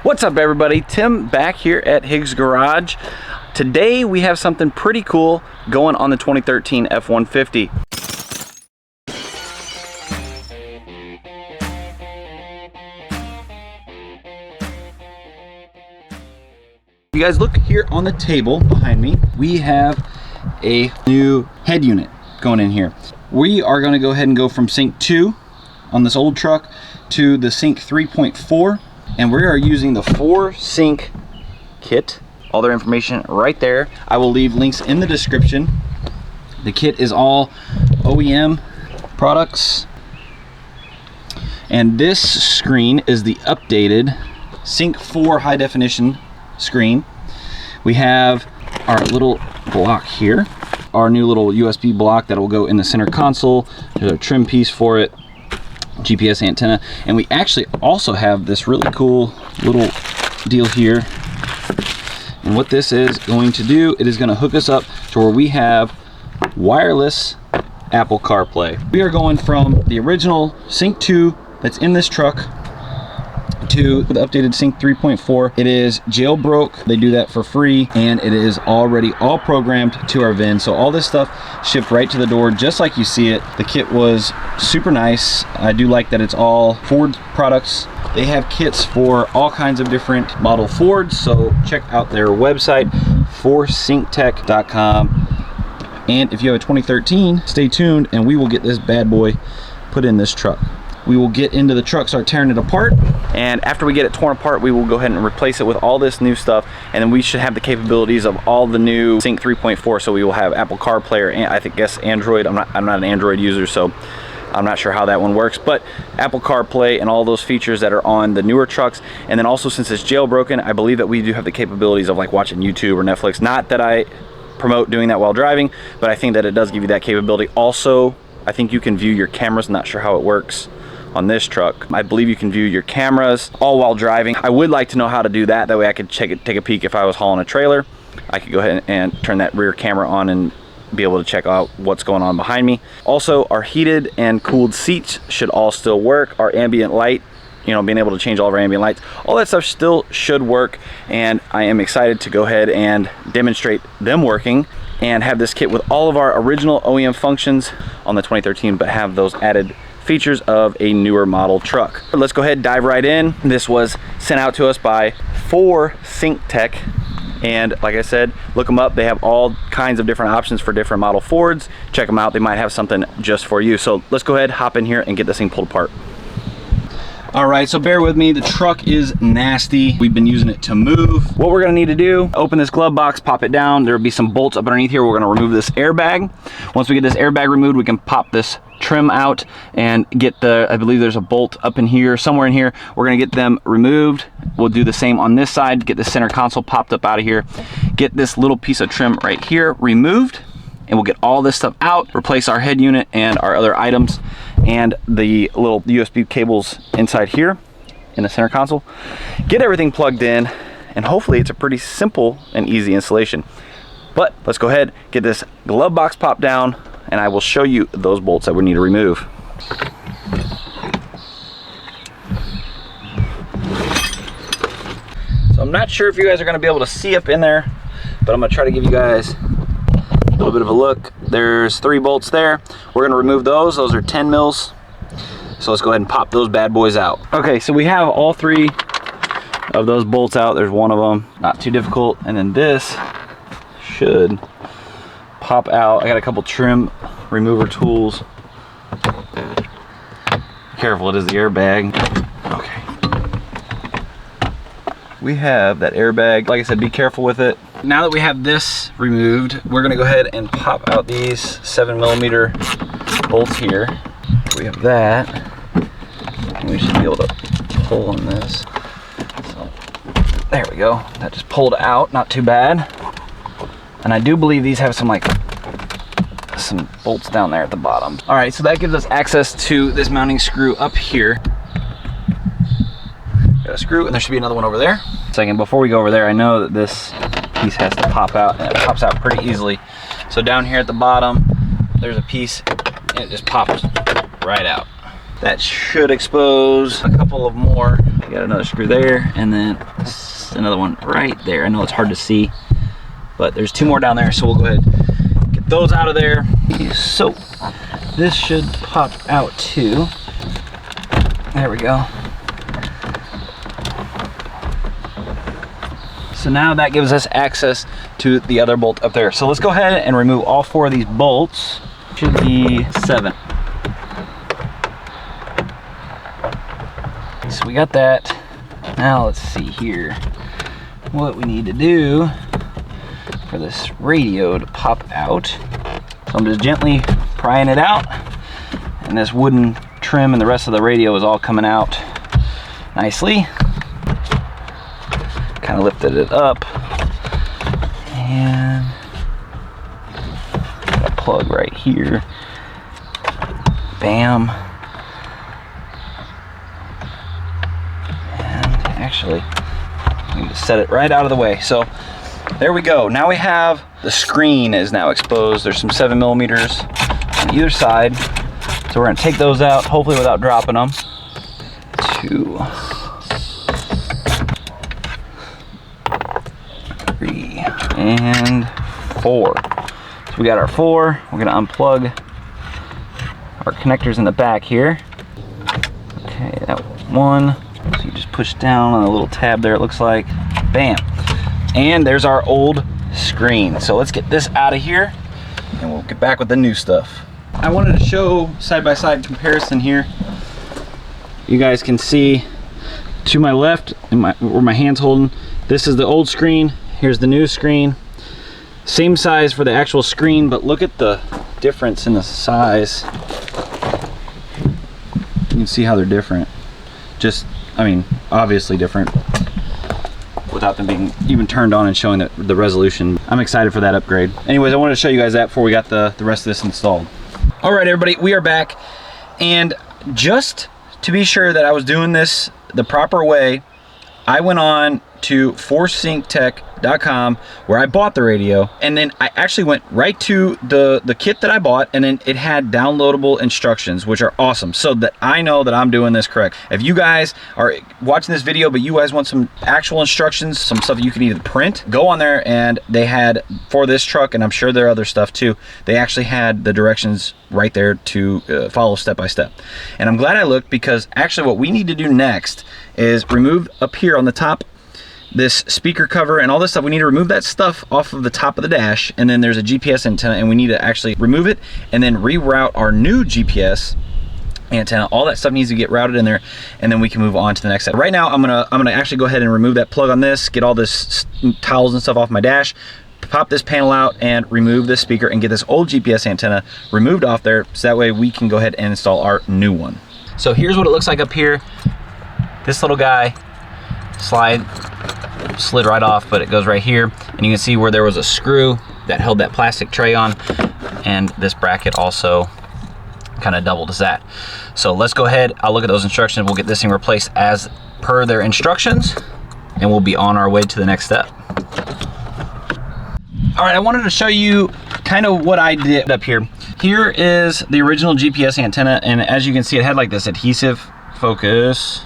What's up everybody, Tim back here at HiggsGarage. Today we have something pretty cool going on the 2013 F150. If you guys look here on the table behind me, we have a new head unit going in here. We are going to go ahead and go from Sync 2 on this old truck to the Sync 3.4. And we are using the 4-sync kit. All their information right there. I will leave links in the description. The kit is all OEM products. And this screen is the updated Sync 4 high definition screen. We have our little block here. Our new little USB block that will go in the center console. There's a trim piece for it. GPS antenna, and we actually also have this really cool little deal here. And what this is going to do, it is going to hook us up to where we have wireless Apple CarPlay. We are going from the original Sync 2 that's in this truck to the updated Sync 3.4. It is jailbroke. They do that for free, and it is already all programmed to our VIN. So all this stuff shipped right to the door just like you see it. The kit was super nice. I do like that it's all Ford products. They have kits for all kinds of different model Fords, so check out their website, 4synctech.com. And if you have a 2013, stay tuned and we will get this bad boy put in this truck. We will get into the truck, start tearing it apart, and after we get it torn apart, we will go ahead and replace it with all this new stuff, and then we should have the capabilities of all the new Sync 3.4. So we will have Apple CarPlay, and I guess Android. I'm not an Android user, so I'm not sure how that one works, but Apple CarPlay and all those features that are on the newer trucks. And then also, since it's jailbroken, I believe that we do have the capabilities of like watching YouTube or Netflix. Not that I promote doing that while driving, but I think that it does give you that capability. Also, I think you can view your cameras. Not sure how it works on this truck. I believe you can view your cameras all while driving. I would like to know how to do that. That way I could take a peek if I was hauling a trailer. I could go ahead and turn that rear camera on and be able to check out what's going on behind me. Also, our heated and cooled seats should all still work. Our ambient light, you know, being able to change all of our ambient lights, all that stuff still should work. And I am excited to go ahead and demonstrate them working and have this kit with all of our original OEM functions on the 2013, but have those added features of a newer model truck. Let's go ahead and dive right in. This was sent out to us by 4synctech, and like I said, look them up. They have all kinds of different options for different model Fords. Check them out. They might have something just for you. So let's go ahead, hop in here and get this thing pulled apart. All right, so bear with me. The truck is nasty. We've been using it to move. What we're gonna need to do, open this glove box, pop it down. There'll be some bolts up underneath here. We're gonna remove this airbag. Once we get this airbag removed, we can pop this trim out and get I believe there's a bolt up in here, somewhere in here. We're gonna get them removed. We'll do the same on this side, get the center console popped up out of here. Get this little piece of trim right here removed, and we'll get all this stuff out, replace our head unit and our other items, and the little USB cables inside here in the center console. Get everything plugged in, and hopefully it's a pretty simple and easy installation. But let's go ahead, get this glove box popped down, and I will show you those bolts that we need to remove. So I'm not sure if you guys are going to be able to see up in there, but I'm going to try to give you guys a little bit of a look. There's 3 bolts there. We're going to remove those. Those are 10 mils. So let's go ahead and pop those bad boys out. Okay, so we have all 3 of those bolts out. There's one of them, not too difficult. And then this should pop out. I got a couple trim remover tools. Careful, it is the airbag. Okay. We have that airbag. Like I said, be careful with it. Now that we have this removed, we're gonna go ahead and pop out these 7mm bolts here. We have that, and we should be able to pull on this. So, there we go. That just pulled out, not too bad. And I do believe these have some bolts down there at the bottom. All right, so that gives us access to this mounting screw up here. Got a screw, and there should be another one over there. Second, before we go over there, I know that this piece has to pop out, and it pops out pretty easily. So down here at the bottom, there's a piece, and it just pops right out. That should expose a couple of more. We got another screw there, and then another one right there. I know it's hard to see, but there's 2 more down there, so we'll go ahead and get those out of there. So this should pop out too. There we go. So now that gives us access to the other bolt up there. So let's go ahead and remove all 4 of these bolts. Should be 7. So we got that. Now let's see here what we need to do for this radio to pop out. So I'm just gently prying it out, and this wooden trim and the rest of the radio is all coming out nicely. Kind of lifted it up, and got a plug right here. Bam. And actually, we need to set it right out of the way. So there we go. Now we have the screen is now exposed. There's some 7mm on either side. So we're gonna take those out, hopefully without dropping them. 2, 3, and 4. So we got our 4. We're gonna unplug our connectors in the back here. Okay, that one. So you just push down on the little tab there, it looks like. Bam. And there's our old screen. So let's get this out of here, and we'll get back with the new stuff. I wanted to show side-by-side comparison here. You guys can see to my left, where my hand's holding, this is the old screen. Here's the new screen. Same size for the actual screen, but look at the difference in the size. You can see how they're different. Just, I mean, obviously different without them being even turned on and showing the resolution. I'm excited for that upgrade. Anyways, I wanted to show you guys that before we got the rest of this installed. All right, everybody, we are back. And just to be sure that I was doing this the proper way, I went on to forcesynctech.com where I bought the radio, and then I actually went right to the kit that I bought, and then it had downloadable instructions, which are awesome, so that I know that I'm doing this correct. If you guys are watching this video but you guys want some actual instructions, some stuff you can either print, go on there, and they had, for this truck, and I'm sure there are other stuff too, they actually had the directions right there to follow step by step. And I'm glad I looked, because actually what we need to do next is remove up here on the top this speaker cover and all this stuff. We need to remove that stuff off of the top of the dash, and then there's a GPS antenna, and we need to actually remove it and then reroute our new GPS antenna. All that stuff needs to get routed in there, and then we can move on to the next step. Right now I'm gonna actually go ahead and remove that plug on this, get all this towels and stuff off my dash, pop this panel out and remove this speaker, and get this old GPS antenna removed off there, so that way we can go ahead and install our new one. So here's what it looks like up here. This little guy slid right off, but it goes right here, and you can see where there was a screw that held that plastic tray on, and this bracket also kind of doubled as that. So let's go ahead, I'll look at those instructions, we'll get this thing replaced as per their instructions, and we'll be on our way to the next step. All right, I wanted to show you kind of what I did up here. Here is the original GPS antenna, and as you can see, it had like this adhesive, focus,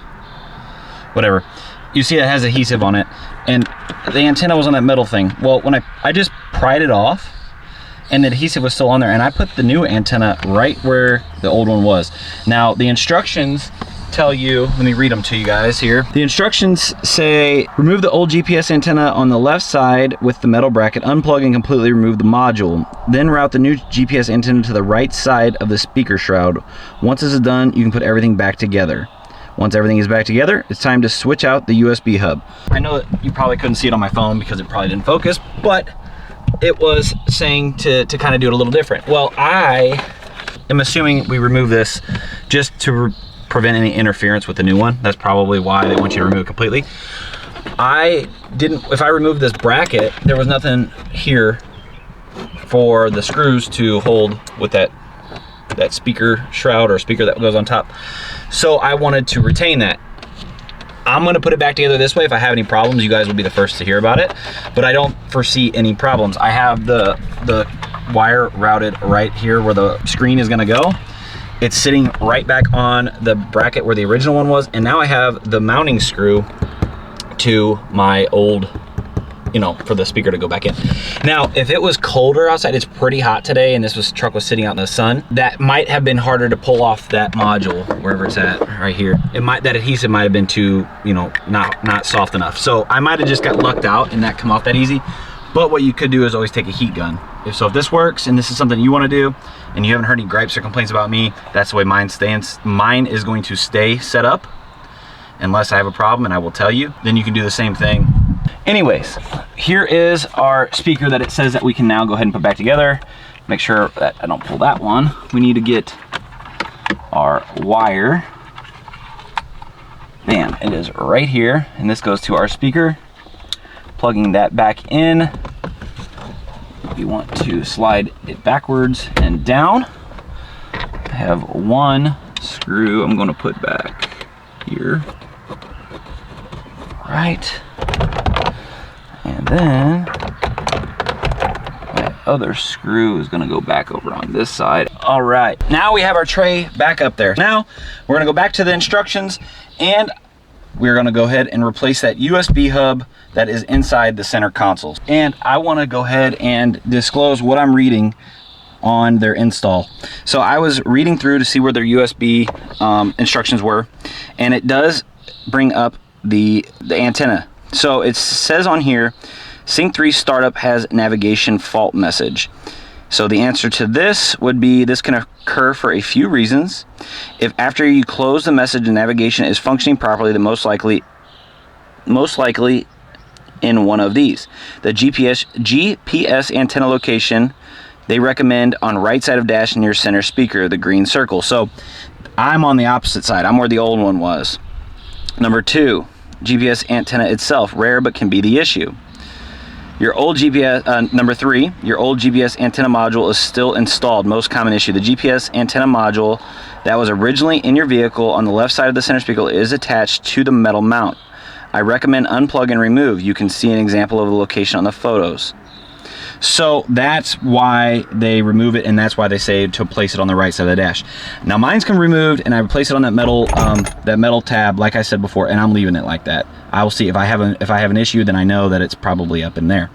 whatever. You see it has adhesive on it, and the antenna was on that metal thing. Well, when I just pried it off, and the adhesive was still on there, and I put the new antenna right where the old one was. Now, the instructions tell you, let me read them to you guys here. The instructions say, remove the old GPS antenna on the left side with the metal bracket, unplug and completely remove the module. Then route the new GPS antenna to the right side of the speaker shroud. Once this is done, you can put everything back together. Once everything is back together, it's time to switch out the USB hub. I know that you probably couldn't see it on my phone because it probably didn't focus, but it was saying to kind of do it a little different. Well, I am assuming we remove this just to prevent any interference with the new one. That's probably why they want you to remove it completely. If I removed this bracket, there was nothing here for the screws to hold with that speaker shroud or speaker that goes on top. So I wanted to retain that. I'm gonna put it back together this way. If I have any problems, you guys will be the first to hear about it, but I don't foresee any problems. I have the wire routed right here where the screen is gonna go, It's sitting right back on the bracket where the original one was, and now I have the mounting screw to my old, you know, for the speaker to go back in. Now, if it was colder outside, it's pretty hot today, and this truck was sitting out in the sun, that might have been harder to pull off that module, wherever it's at, right here. That adhesive might have been too, you know, not soft enough. So I might have just got lucked out and that come off that easy. But what you could do is always take a heat gun. If this works and this is something you want to do, and you haven't heard any gripes or complaints about me, that's the way mine stands. Mine is going to stay set up unless I have a problem, and I will tell you. Then you can do the same thing. Anyways, here is our speaker that it says that we can now go ahead and put back together. Make sure that I don't pull that one. We need to get our wire. Bam, it is right here, and this goes to our speaker. Plugging that back in. We want to slide it backwards and down. I have one screw I'm going to put back here. Right. And then my other screw is going to go back over on this side. All right, now we have our tray back up there. Now we're going to go back to the instructions, and we're going to go ahead and replace that USB hub that is inside the center console. And I want to go ahead and disclose what I'm reading on their install. So I was reading through to see where their USB instructions were, and it does bring up the antenna. So it says on here, Sync 3 startup has navigation fault message. So the answer to this would be, this can occur for a few reasons. If after you close the message, the navigation is functioning properly, then most likely in one of these. The GPS antenna location, they recommend on right side of dash near center speaker, the green circle. So I'm on the opposite side. I'm where the old one was. Number 2, GPS antenna itself, rare but can be the issue. Your old GPS, number 3, your old GPS antenna module is still installed. Most common issue. The GPS antenna module that was originally in your vehicle on the left side of the center speaker is attached to the metal mount. I recommend unplug and remove. You can see an example of the location on the photos. So that's why they remove it, and that's why they say to place it on the right side of the dash. Now mine's come removed, and I replace it on that metal tab, like I said before, and I'm leaving it like that. I will see if I have an issue, then I know that it's probably up in there.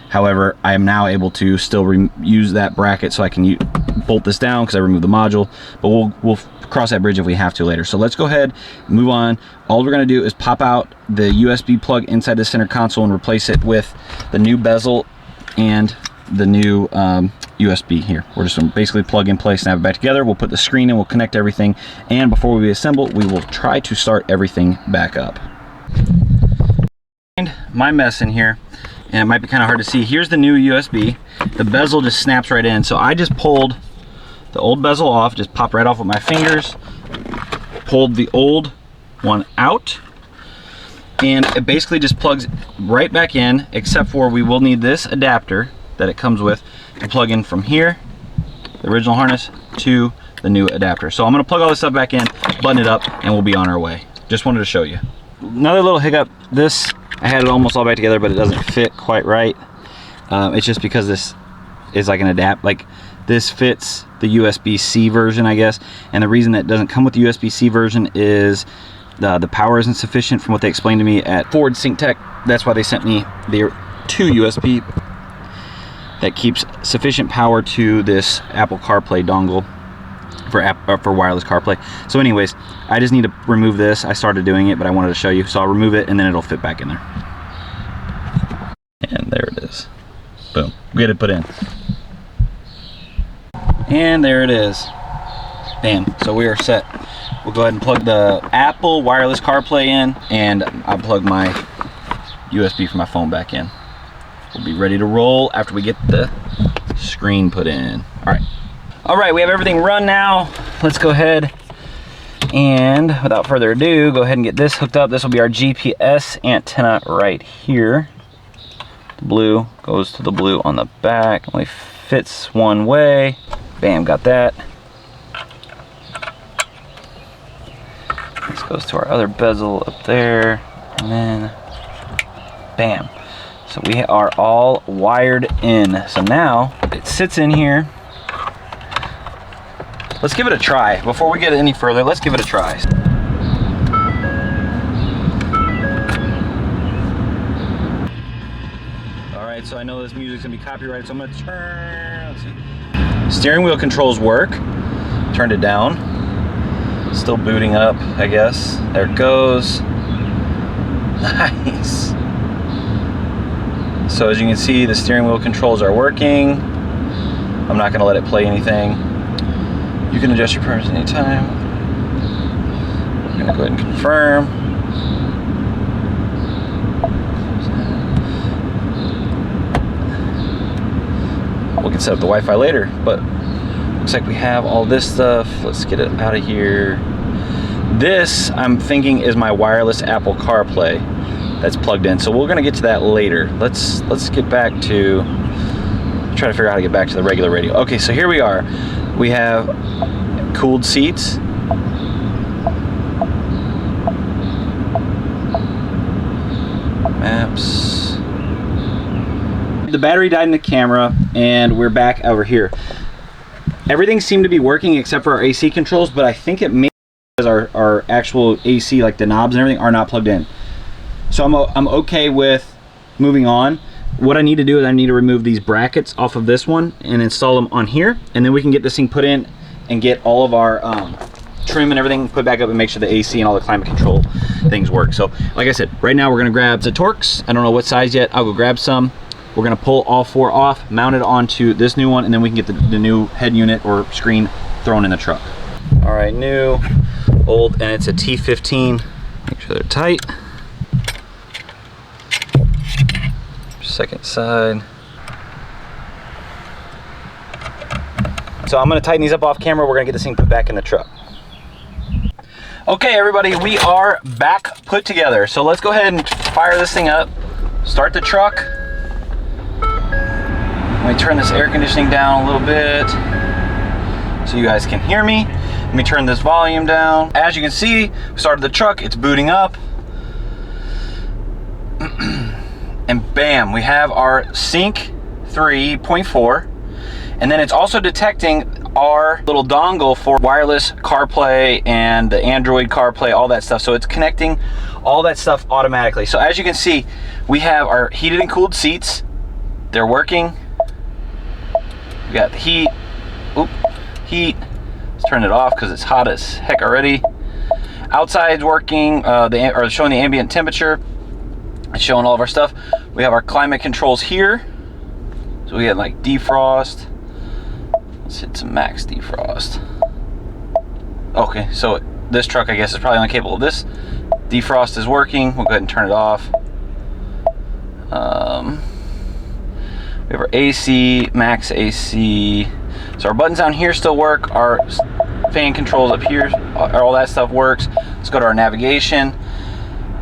However, I am now able to still use that bracket, so I can bolt this down because I removed the module. But we'll cross that bridge if we have to later. So let's go ahead, move on. All we're going to do is pop out the USB plug inside the center console and replace it with the new bezel and the new USB here. We're just going to basically plug in place and have it back together. We'll put the screen in, we'll connect everything, and before we assemble, we will try to start everything back up. And my mess in here, and it might be kind of hard to see. Here's the new USB. The bezel just snaps right in, so I just pulled the old bezel off, just popped right off with my fingers, pulled the old one out, and it basically just plugs right back in, except for we will need this adapter that it comes with to plug in from here, the original harness, to the new adapter. So I'm going to plug all this stuff back in, button it up, and we'll be on our way. Just wanted to show you. Another little hiccup, this, I had it almost all back together, but it doesn't fit quite right. It's just because this is like an like this fits the USB-C version, I guess, and the reason that it doesn't come with the USB-C version is the power isn't sufficient from what they explained to me at Ford Sync Tech. That's why they sent me the 2 USB that keeps sufficient power to this Apple CarPlay dongle for wireless CarPlay. So anyways, I just need to remove this. I started doing it, but I wanted to show you, so I'll remove it and then it'll fit back in there. And there it is. Boom. Get it put in. And there it is. Bam. So we are set. We'll go ahead and plug the Apple wireless CarPlay in, and I'll plug my USB for my phone back in. We'll be ready to roll after we get the screen put in. All right, we have everything run now. Let's go ahead and, without further ado, go ahead and get this hooked up. This will be our GPS antenna right here. The blue goes to the blue on the back. Only fits one way. Bam, got that. This goes to our other bezel up there, and then bam. So we are all wired in. So now it sits in here. let's give it a try. Before we get any further, let's give it a try. All right, so I know this music's gonna be copyrighted, so I'm gonna turn, let's see. Steering wheel controls work. Turned it down. Still booting up, I guess. There it goes. Nice. So as you can see, the steering wheel controls are working. I'm not gonna let it play anything. You can adjust your parameters anytime. I'm gonna go ahead and confirm. We can set up the Wi-Fi later, but looks like we have all this stuff. Let's get it out of here. This, I'm thinking, is my wireless Apple CarPlay that's plugged in. So we're gonna get to that later. Let's get back to, try to figure out how to get back to the regular radio. Okay, so here we are. We have cooled seats. Maps. The battery died in the camera and we're back over here. Everything seemed to be working except for our AC controls, but I think it may be because our actual AC, like the knobs and everything, are not plugged in. So I'm okay with moving on. What I need to do is I need to remove these brackets off of this one and install them on here, and then we can get this thing put in and get all of our trim and everything put back up and make sure the AC and all the climate control things work. So like I said, right now we're gonna grab the Torx. I don't know what size yet. I'll go grab some. We're gonna pull all 4 off, mount it onto this new one, and then we can get the new head unit or screen thrown in the truck. All right, new, old, and it's a T15. Make sure they're tight. Second side. So I'm gonna tighten these up off camera. We're gonna get this thing put back in the truck. Okay, everybody, we are back put together. So let's go ahead and fire this thing up, start the truck. Let me turn this air conditioning down a little bit so you guys can hear me. Let me turn this volume down. As you can see, we started the truck, it's booting up. And bam, we have our sync 3.4. And then it's also detecting our little dongle for wireless CarPlay and the Android CarPlay, all that stuff. So it's connecting all that stuff automatically. So as you can see, we have our heated and cooled seats. They're working. We got the heat. Oop, heat. Let's turn it off because it's hot as heck already. Outside's working, showing the ambient temperature. It's showing all of our stuff. We have our climate controls here. So we have like defrost. Let's hit some max defrost. Okay, so this truck, I guess, is probably only capable of this. Defrost is working. We'll go ahead and turn it off. We have our AC, max AC. So our buttons down here still work. Our fan controls up here, all that stuff works. Let's go to our navigation.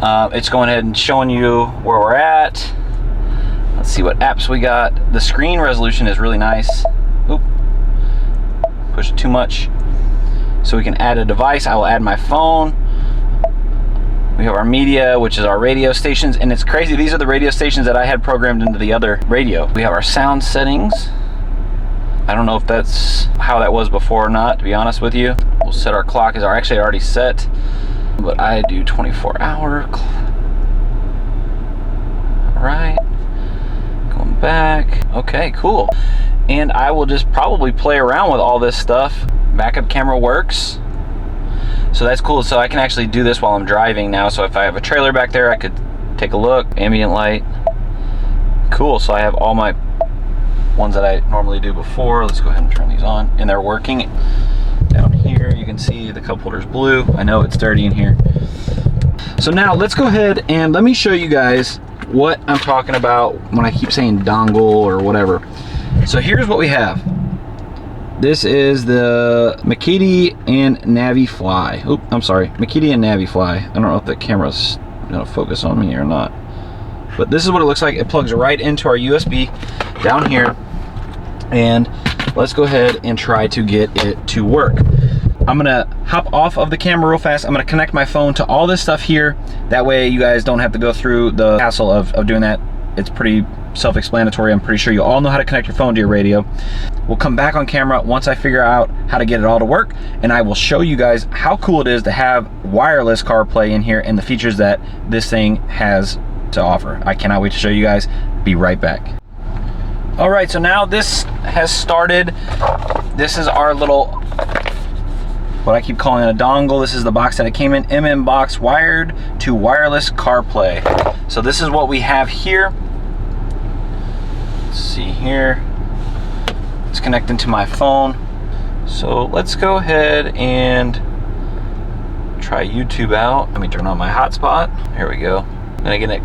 It's going ahead and showing you where we're at. Let's see what apps we got. The screen resolution is really nice. Oop, push it too much. So we can add a device. I will add my phone. We have our media, which is our radio stations, and it's crazy. These are the radio stations that I had programmed into the other radio. We have our sound settings. I don't know if that's how that was before or not, to be honest with you. We'll set our clock as actually already set, but I do 24-hour. All right, going back. Okay, cool. And I will just probably play around with all this stuff. Backup camera works. So that's cool. So I can actually do this while I'm driving now. So if I have a trailer back there, I could take a look. Ambient light. Cool. So I have all my ones that I normally do before. Let's go ahead and turn these on. And they're working. Down here, you can see the cup holder's blue. I know it's dirty in here. So now let's go ahead and let me show you guys what I'm talking about when I keep saying dongle or whatever. So here's what we have. This is the Makiti and NaviFly. Oop, I'm sorry, Makiti and NaviFly. I don't know if the camera's gonna focus on me or not. But this is what it looks like. It plugs right into our USB down here. And let's go ahead and try to get it to work. I'm gonna hop off of the camera real fast. I'm gonna connect my phone to all this stuff here. That way you guys don't have to go through the hassle of doing that. It's pretty self-explanatory. I'm pretty sure you all know how to connect your phone to your radio. We'll come back on camera once I figure out how to get it all to work, and I will show you guys how cool it is to have wireless CarPlay in here and the features that this thing has to offer. I cannot wait to show you guys. Be right back. All right, so now this has started. This is our little, what I keep calling a dongle. This is the box that it came in, box, wired to wireless CarPlay. So this is what we have here. Let's see here. It's connecting to my phone. So let's go ahead and try YouTube out. Let me turn on my hotspot. Here we go. And I get it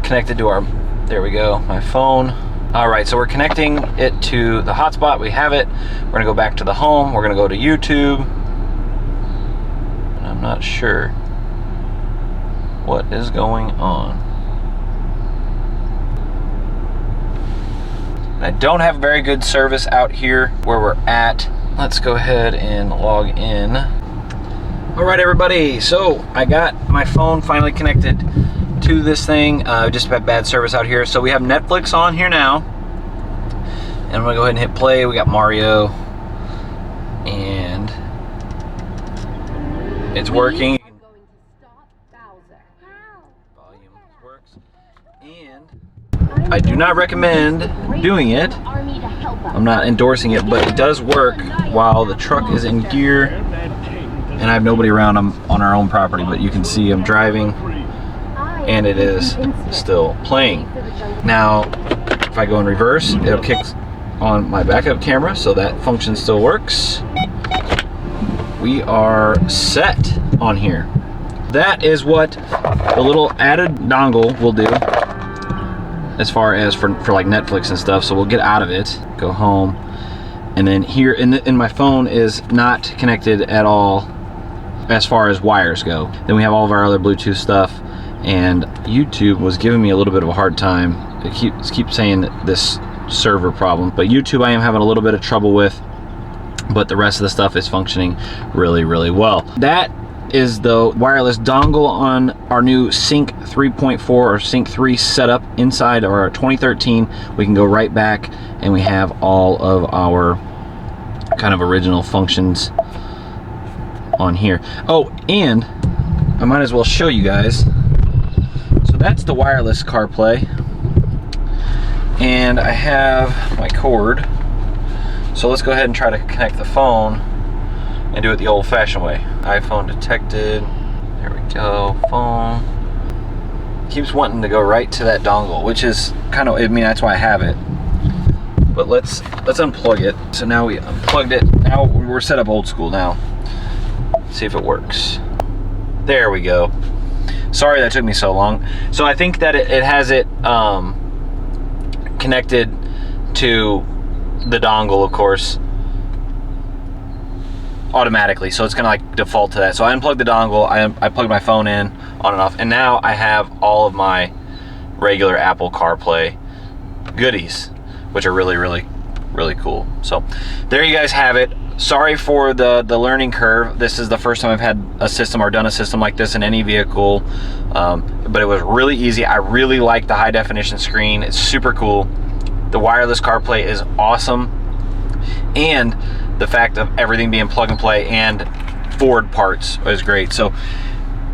connected to our, there we go, my phone. All right, so we're connecting it to the hotspot. We have it. We're gonna go back to the home. We're gonna go to YouTube. And I'm not sure what is going on. And I don't have very good service out here where we're at. Let's go ahead and log in. All right, everybody. So I got my phone finally connected to this thing. Just had bad service out here. So we have Netflix on here now, and I'm gonna go ahead and hit play. We got Mario, and it's working. Volume works, and I do not recommend doing it. I'm not endorsing it, but it does work while the truck is in gear, and I have nobody around. I'm on our own property, but you can see I'm driving, and it is still playing. Now, if I go in reverse, it'll kick on my backup camera, so that function still works. We are set on here. That is what the little added dongle will do as far as for like Netflix and stuff. So we'll get out of it, go home, and then here in my phone is not connected at all as far as wires go. Then we have all of our other Bluetooth stuff. And YouTube was giving me a little bit of a hard time. It keeps saying that this server problem, but YouTube I am having a little bit of trouble with, but the rest of the stuff is functioning really, really well. That is the wireless dongle on our new Sync 3.4 or Sync 3 setup inside our 2013. We can go right back and we have all of our kind of original functions on here. Oh, and I might as well show you guys. That's the wireless CarPlay, and I have my cord. So let's go ahead and try to connect the phone and do it the old-fashioned way. iPhone detected. There we go. Phone. Keeps wanting to go right to that dongle, which is kind of, I mean, that's why I have it. But let's unplug it. So now we unplugged it. Now we're set up old school now. Let's see if it works. There we go. Sorry that took me so long. So I think that it has it connected to the dongle, of course, automatically. So it's gonna like default to that. So I unplugged the dongle, I plugged my phone in, on and off, and now I have all of my regular Apple CarPlay goodies, which are really, really, really cool. So there you guys have it. Sorry for the learning curve. This is the first time I've had a system or done a system like this in any vehicle, but it was really easy. I really like the high definition screen. It's super cool. The wireless CarPlay is awesome, and the fact of everything being plug and play and Ford parts is great. So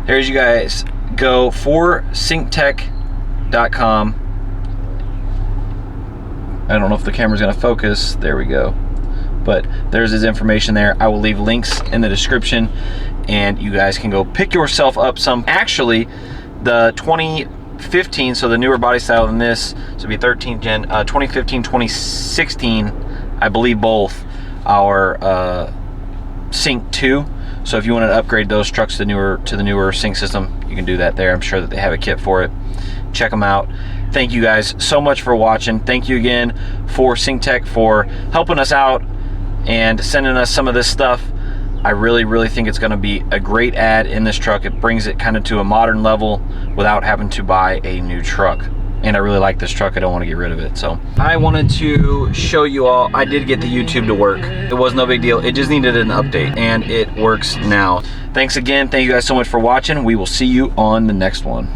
there's you guys go for synctech.com. I don't know if the camera's gonna focus. There we go. But there's his information there. I will leave links in the description, and you guys can go pick yourself up some. Actually, the 2015, so the newer body style than this, so it'd be 13 gen, 2015, 2016, I believe both our Sync 2. So if you want to upgrade those trucks to the newer Sync system, you can do that there. I'm sure that they have a kit for it. Check them out. Thank you guys so much for watching. Thank you again for SyncTech for helping us out and sending us some of this stuff. I really, really think it's gonna be a great add in this truck. It brings it kind of to a modern level without having to buy a new truck. And I really like this truck. I don't want to get rid of it. So I wanted to show you all, I did get the YouTube to work. It was no big deal. It just needed an update, and it works now. Thanks again. Thank you guys so much for watching. We will see you on the next one.